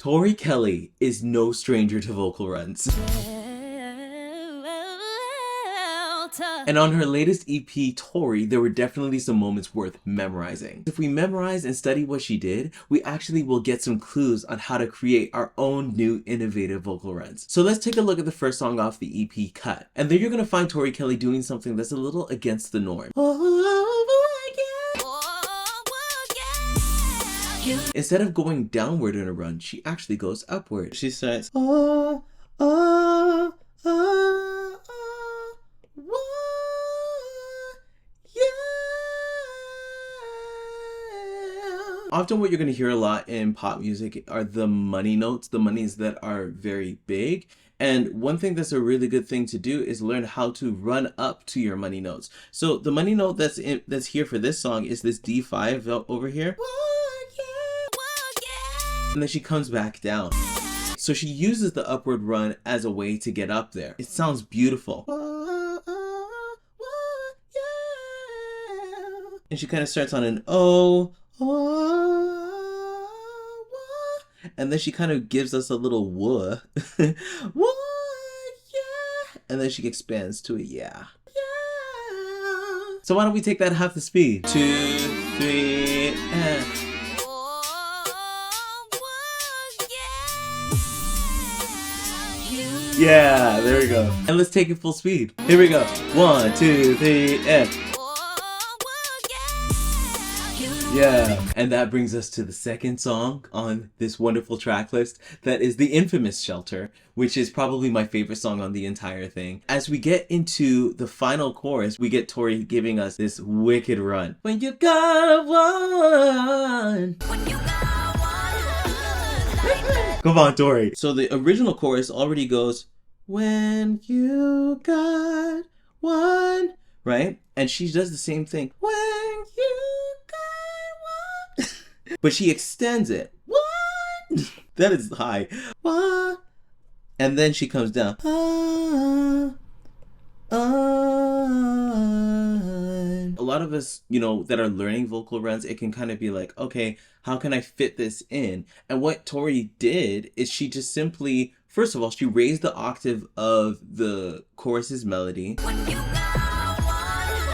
Tori Kelly is no stranger to vocal runs. And on her latest EP, Tori, there were definitely some moments worth memorizing. If we memorize and study what she did, we actually will get some clues on how to create our own new innovative vocal runs. So let's take a look at the first song off the EP, Cut. And then you're gonna find Tori Kelly doing something that's a little against the norm. Instead of going downward in a run, she actually goes upward. She says, oh, oh, oh, oh, yeah. Often what you're going to hear a lot in pop music are the money notes, the monies that are very big. And one thing that's a really good thing to do is learn how to run up to your money notes. So the money note that's here for this song is this D5 over here. And then she comes back down. So she uses the upward run as a way to get up there. It sounds beautiful. And she kind of starts on an O. And then she kind of gives us a little wah. Wah, yeah. And then she expands to a yeah. Yeah. So why don't we take that half the speed? 2, 3, and... Yeah, there we go. And let's take it full speed. Here we go. 1, 2, 3, and... Yeah. And that brings us to the second song on this wonderful track list. That is the infamous Shelter, which is probably my favorite song on the entire thing. As we get into the final chorus, we get Tori giving us this wicked run. When you got one. When you got one. Come on, Tori. So the original chorus already goes, when you got one, right? And she does the same thing. When you got one. But she extends it. One. That is high. One. And then she comes down. A lot of us, that are learning vocal runs, it can kind of be like, okay, how can I fit this in? And what Tori did is she just simply, first of all, she raised the octave of the chorus's melody.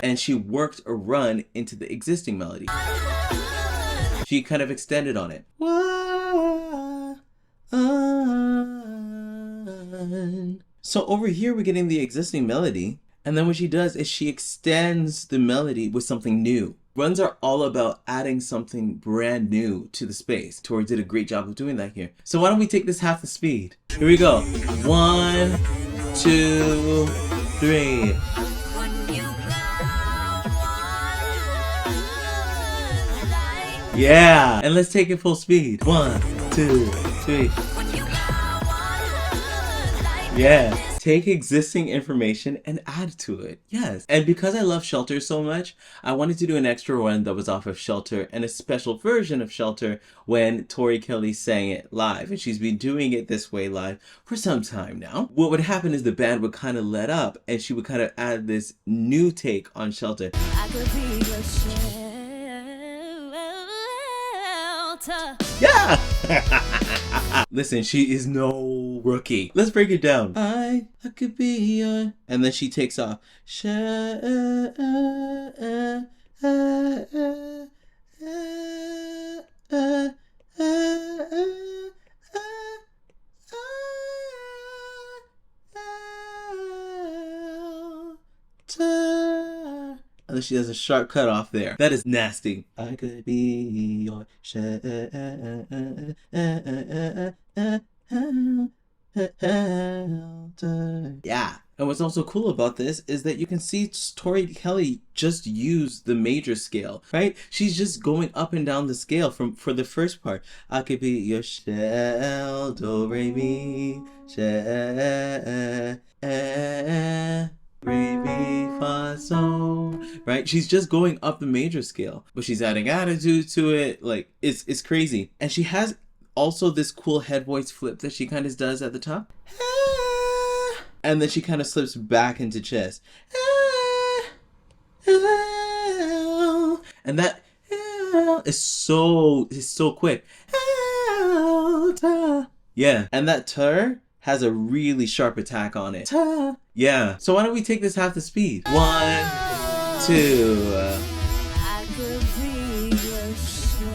And she worked a run into the existing melody. She kind of extended on it. So over here, we're getting the existing melody. And then what she does is she extends the melody with something new. Runs are all about adding something brand new to the space. Tori did a great job of doing that here. So why don't we take this half the speed? Here we go. 1, 2, 3. Yeah, and let's take it full speed. 1, 2, 3. Yeah, take existing information and add to it. Yes. And because I love Shelter so much, I wanted to do an extra one that was off of Shelter and a special version of Shelter when Tori Kelly sang it live. And she's been doing it this way live for some time now. What would happen is the band would kind of let up and she would kind of add this new take on Shelter. I could be your shelter. Yeah! Listen, she is no rookie. Let's break it down. I could be your... And then she takes off. And then she has a sharp cut off there. That is nasty. I could be your shelter. Yeah. And what's also cool about this is that you can see Tori Kelly just use the major scale, right? She's just going up and down the scale for the first part. I could be your shell, do, re, mi, shell, re, mi, fa, sol, right? She's just going up the major scale, but she's adding attitude to it. Like, it's crazy. And she has also this cool head voice flip that she kind of does at the top. And then she kind of slips back into chest. And that is so quick. Yeah, and that tur has a really sharp attack on it. Ta. Yeah. So why don't we take this half the speed? 1, 2. I could be your shelter.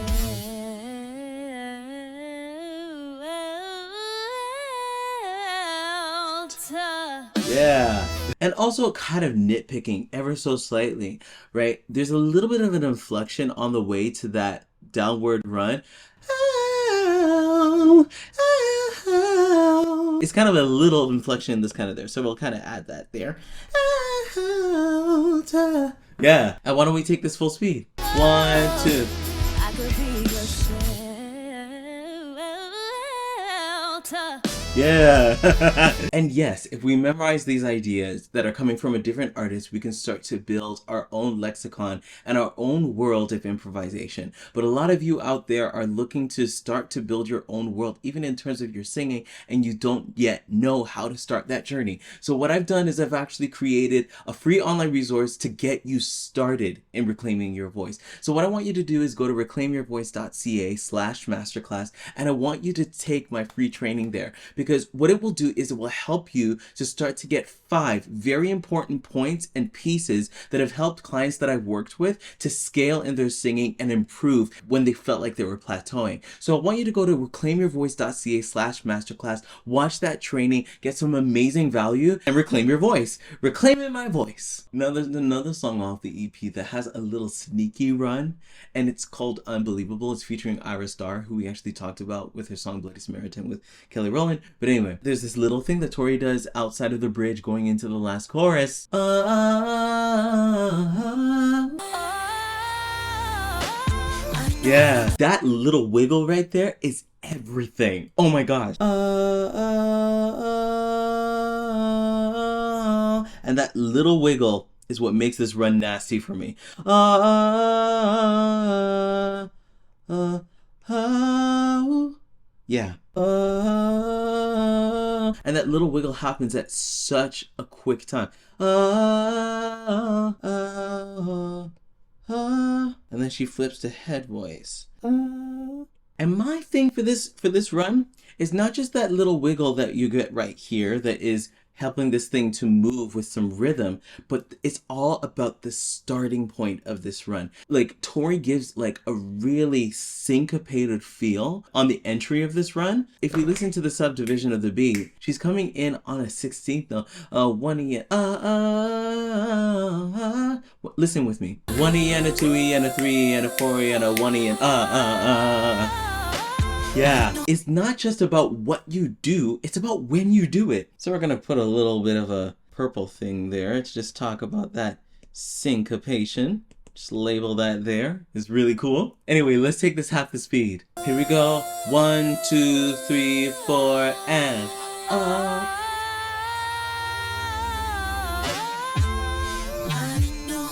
Yeah. And also kind of nitpicking ever so slightly, right? There's a little bit of an inflection on the way to that downward run. It's kind of a little inflection that's kind of there. So we'll kind of add that there. Yeah. And why don't we take this full speed? 1, 2. I could be your shelter. Yeah. And yes, if we memorize these ideas that are coming from a different artist, we can start to build our own lexicon and our own world of improvisation. But a lot of you out there are looking to start to build your own world, even in terms of your singing, and you don't yet know how to start that journey. So what I've done is I've actually created a free online resource to get you started in reclaiming your voice. So what I want you to do is go to reclaimyourvoice.ca/masterclass, and I want you to take my free training there. Because what it will do is it will help you to start to get 5 very important points and pieces that have helped clients that I've worked with to scale in their singing and improve when they felt like they were plateauing. So I want you to go to reclaimyourvoice.ca/masterclass, watch that training, get some amazing value, and reclaim your voice. Reclaiming my voice. Now there's another song off the EP that has a little sneaky run, and it's called Unbelievable. It's featuring Ira Starr, who we actually talked about with her song Bloody Samaritan with Kelly Rowland. But anyway, there's this little thing that Tori does outside of the bridge going into the last chorus. Yeah, that little wiggle right there is everything. Oh my gosh. And that little wiggle is what makes this run nasty for me. Yeah. And that little wiggle happens at such a quick time. And then she flips to head voice. And my thing for this run is not just that little wiggle that you get right here that is helping this thing to move with some rhythm, but it's all about the starting point of this run. Like Tori gives like a really syncopated feel on the entry of this run. If you listen to the subdivision of the beat, she's coming in on a 16th note. 1 E, listen with me. 1 E and a 2 E and a 3 E and a 4 E and a 1 E and Yeah, it's not just about what you do, it's about when you do it. So we're gonna put a little bit of a purple thing there to just talk about that syncopation. Just label that there. It's really cool. Anyway, let's take this half the speed. Here we go. 1, 2, 3, 4, and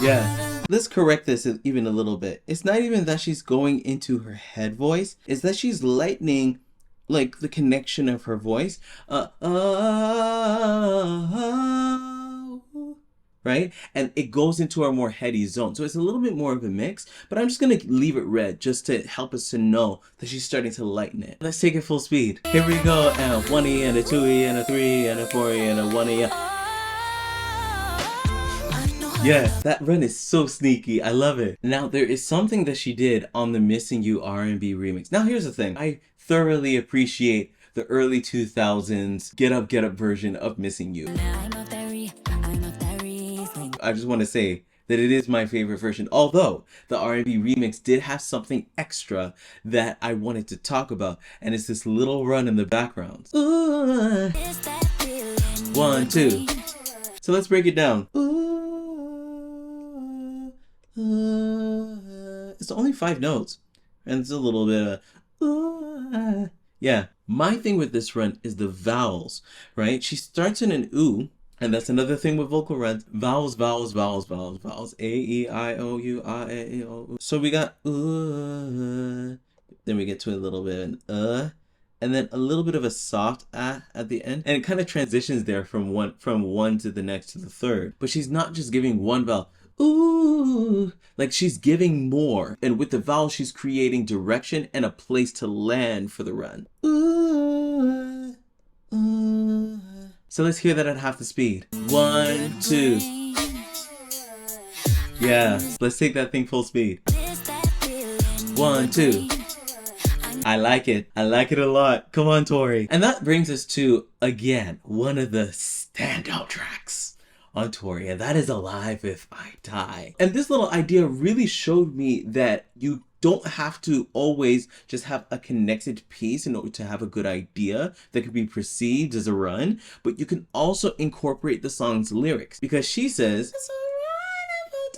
yeah. Let's correct this even a little bit. It's not even that she's going into her head voice. It's that she's lightening like the connection of her voice. Right? And it goes into a more heady zone. So it's a little bit more of a mix, but I'm just going to leave it red just to help us to know that she's starting to lighten it. Let's take it full speed. Here we go. And 1 E and a 2 E and a 3 E and a 4 E and a 1 E. Yeah, that run is so sneaky. I love it. Now, there is something that she did on the Missin U R&B remix. Now, here's the thing. I thoroughly appreciate the early 2000s get up version of Missin U. I just want to say that it is my favorite version, although the R&B remix did have something extra that I wanted to talk about, and it's this little run in the background. Ooh. 1, 2. So let's break it down. It's only 5 notes, and it's a little bit of yeah. My thing with this run is the vowels, right? She starts in an ooh, and that's another thing with vocal runs. Vowels, vowels, vowels, vowels, vowels. A, E, I, O, U, I, A, E, O, U. So we got then we get to a little bit of and then a little bit of a soft at the end, and it kind of transitions there from one to the next to the third. But she's not just giving one vowel. Ooh, like she's giving more. And with the vowel, she's creating direction and a place to land for the run. Ooh. So let's hear that at half the speed. 1, 2. Yeah, let's take that thing full speed. 1, 2. I like it. I like it a lot. Come on, Tori. And that brings us to, again, one of the standout tracks on Tori, and that is Alive If I Die. And this little idea really showed me that you don't have to always just have a connected piece in order to have a good idea that could be perceived as a run, but you can also incorporate the song's lyrics, because she says, "It's alright if I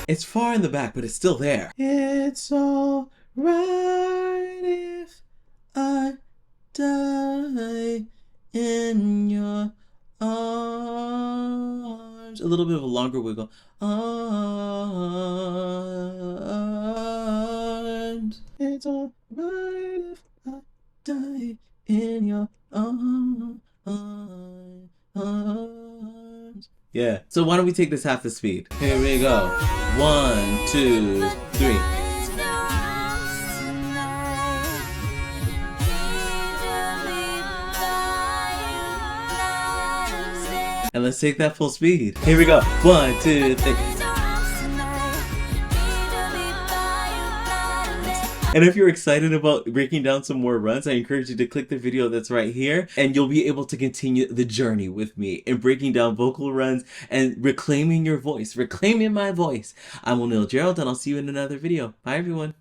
die." It's far in the back, but it's still there. It's alright if I die in your arms. A little bit of a longer wiggle. Arms. It's alright if I die in your arms. Yeah. So why don't we take this half the speed? Here we go. 1, 2, 3. And let's take that full speed. Here we go. 1, 2, 3. And if you're excited about breaking down some more runs, I encourage you to click the video that's right here, and you'll be able to continue the journey with me in breaking down vocal runs and reclaiming your voice, reclaiming my voice. I'm O'Neil Gerald, and I'll see you in another video. Bye, everyone.